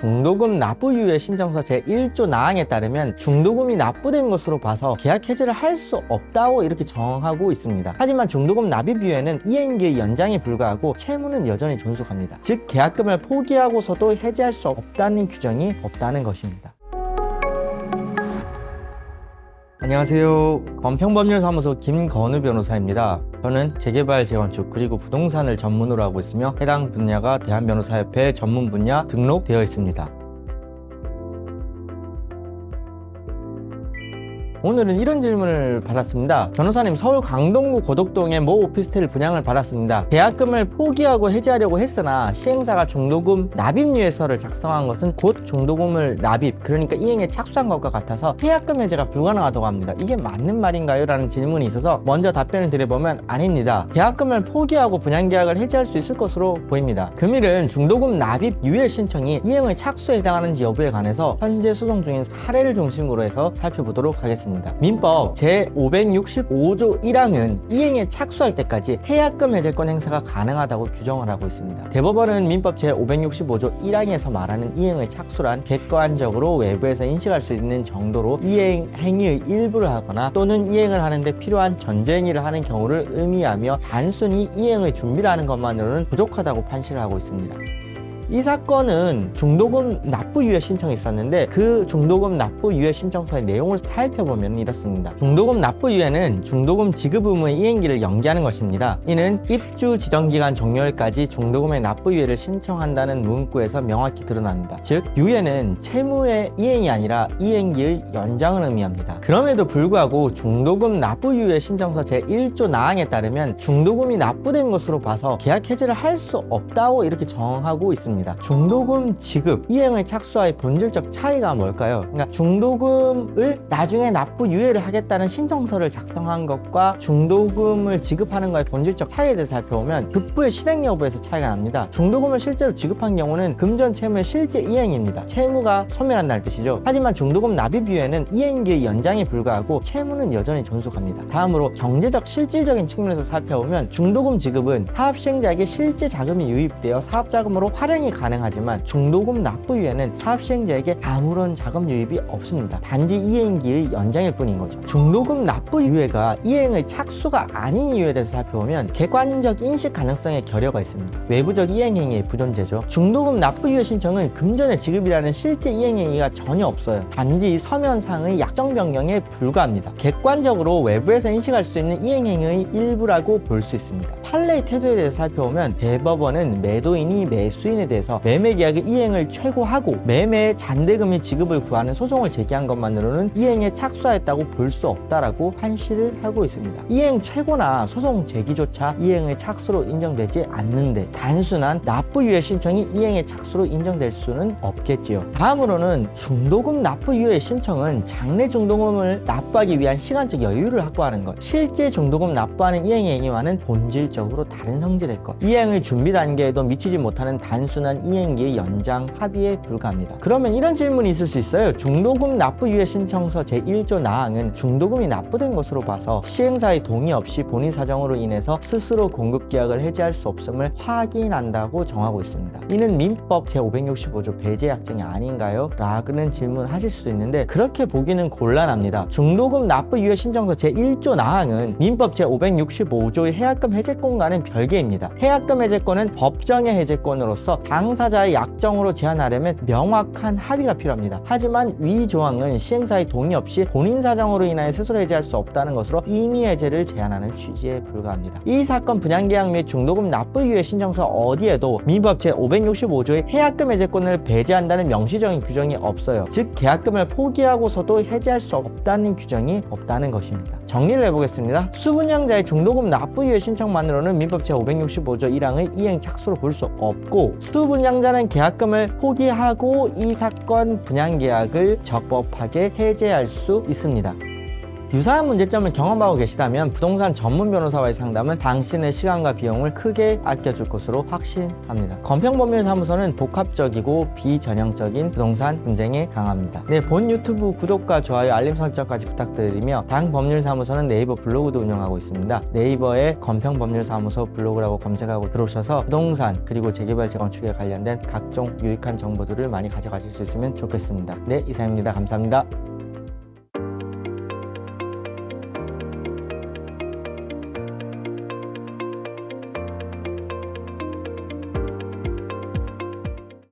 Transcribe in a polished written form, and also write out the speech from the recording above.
중도금 납부유예 신청서 제1조 나항에 따르면 중도금이 납부된 것으로 봐서 계약 해지를 할 수 없다고 이렇게 정하고 있습니다. 하지만 중도금 납입유예는 이행기의 연장에 불과하고 채무는 여전히 존속합니다. 즉 계약금을 포기하고서도 해지할 수 없다는 규정이 없다는 것입니다. 안녕하세요. 건평법률사무소 김건우 변호사입니다. 저는 재개발, 재건축, 그리고 부동산을 전문으로 하고 있으며 해당 분야가 대한변호사협회 전문 분야 등록되어 있습니다. 오늘은 이런 질문을 받았습니다. 변호사님, 서울 강동구 고덕동의 모 오피스텔 분양을 받았습니다. 계약금을 포기하고 해지하려고 했으나 시행사가 중도금 납입유예서를 작성한 것은 곧 중도금을 납입, 그러니까 이행에 착수한 것과 같아서 계약금 해지가 불가능하다고 합니다. 이게 맞는 말인가요? 라는 질문이 있어서 먼저 답변을 드려보면 아닙니다. 계약금을 포기하고 분양계약을 해지할 수 있을 것으로 보입니다. 금일은 중도금 납입 유예 신청이 이행의 착수에 해당하는지 여부에 관해서 현재 수송 중인 사례를 중심으로 해서 살펴보도록 하겠습니다. 민법 제565조 1항은 이행에 착수할 때까지 해약금 해제권 행사가 가능하다고 규정을 하고 있습니다. 대법원은 민법 제565조 1항에서 말하는 이행의 착수란 객관적으로 외부에서 인식할 수 있는 정도로 이행 행위의 일부를 하거나 또는 이행을 하는데 필요한 전제 행위를 하는 경우를 의미하며 단순히 이행의 준비를 하는 것만으로는 부족하다고 판시를 하고 있습니다. 이 사건은 중도금 납부유예 신청이 있었는데 그 중도금 납부유예 신청서의 내용을 살펴보면 이렇습니다. 중도금 납부유예는 중도금 지급 의무의 이행기를 연기하는 것입니다. 이는 입주 지정기간 종료일까지 중도금의 납부유예를 신청한다는 문구에서 명확히 드러납니다. 즉 유예는 채무의 이행이 아니라 이행기의 연장을 의미합니다. 그럼에도 불구하고 중도금 납부유예 신청서 제1조 나항에 따르면 중도금이 납부된 것으로 봐서 계약 해지를 할 수 없다고 이렇게 정하고 있습니다. 중도금 지급, 이행의 착수와의 본질적 차이가 뭘까요? 그러니까 중도금을 나중에 납부 유예를 하겠다는 신청서를 작성한 것과 중도금을 지급하는 것의 본질적 차이에 대해서 살펴보면 급부의 실행 여부에서 차이가 납니다. 중도금을 실제로 지급한 경우는 금전 채무의 실제 이행입니다. 채무가 소멸한다는 뜻이죠. 하지만 중도금 납입 유예는 이행기의 연장에 불과하고 채무는 여전히 존속합니다. 다음으로 경제적 실질적인 측면에서 살펴보면 중도금 지급은 사업 시행자에게 실제 자금이 유입되어 사업 자금으로 활용이 가능하지만 중도금 납부유예는 사업 시행자에게 아무런 자금 유입이 없습니다. 단지 이행기의 연장일 뿐인 거죠. 중도금 납부유예가 이행의 착수가 아닌 이유에 대해서 살펴보면 객관적 인식 가능성의 결여가 있습니다. 외부적 이행행위의 부존재죠. 중도금 납부유예 신청은 금전의 지급이라는 실제 이행행위가 전혀 없어요. 단지 서면상의 약정 변경에 불과합니다. 객관적으로 외부에서 인식할 수 있는 이행행위의 일부라고 볼 수 있습니다. 판례의 태도에 대해서 살펴보면 대법원은 매도인이 매수인에 대해서 매매 계약의 이행을 최고하고 매매의 잔대금의 지급을 구하는 소송을 제기한 것만으로는 이행에 착수하였다고 볼 수 없다라고 판시를 하고 있습니다. 이행 최고나 소송 제기조차 이행의 착수로 인정되지 않는데 단순한 납부유예 신청이 이행의 착수로 인정될 수는 없겠지요. 다음으로는 중도금 납부유예 신청은 장래 중도금을 납부하기 위한 시간적 여유를 확보하는 것, 실제 중도금 납부하는 이행 행위와는 본질적으로 다른 성질의 것, 이행의 준비 단계에도 미치지 못하는 단순한 이행기의 연장 합의에 불과합니다. 그러면 이런 질문이 있을 수 있어요. 중도금 납부유예 신청서 제1조 나항은 중도금이 납부된 것으로 봐서 시행사의 동의 없이 본인 사정으로 인해서 스스로 공급계약을 해지할 수 없음을 확인한다고 정하고 있습니다. 이는 민법 제565조 배제 약정이 아닌가요? 라는 질문을 하실 수도 있는데 그렇게 보기는 곤란합니다. 중도금 납부유예 신청서 제1조 나항은 민법 제565조의 해약금 해제권과는 별개입니다. 해약금 해제권은 법정의 해제권으로서 당사자의 약정으로 제한하려면 명확한 합의가 필요합니다. 하지만 위 조항은 시행사의 동의 없이 본인 사정으로 인하여 스스로 해제할 수 없다는 것으로 임의 해제를 제한하는 취지에 불과합니다. 이 사건 분양계약 및 중도금 납부유예 신청서 어디에도 민법 제565조의 해약금 해제권을 배제한다는 명시적인 규정이 없어요. 즉 계약금을 포기하고서도 해제할 수 없다는 규정이 없다는 것입니다. 정리를 해보겠습니다. 수분양자의 중도금 납부유예 신청만으로는 민법 제565조 1항의 이행 착수로 볼 수 없고 수분양자는 계약금을 포기하고 이 사건 분양계약을 적법하게 해제할 수 있습니다. 유사한 문제점을 경험하고 계시다면 부동산 전문 변호사와의 상담은 당신의 시간과 비용을 크게 아껴줄 것으로 확신합니다. 건평법률사무소는 복합적이고 비전형적인 부동산 분쟁에 강합니다. 네, 본 유튜브 구독과 좋아요, 알림 설정까지 부탁드리며 당 법률사무소는 네이버 블로그도 운영하고 있습니다. 네이버에 건평법률사무소 블로그라고 검색하고 들어오셔서 부동산 그리고 재개발 재건축에 관련된 각종 유익한 정보들을 많이 가져가실 수 있으면 좋겠습니다. 네, 이상입니다. 감사합니다.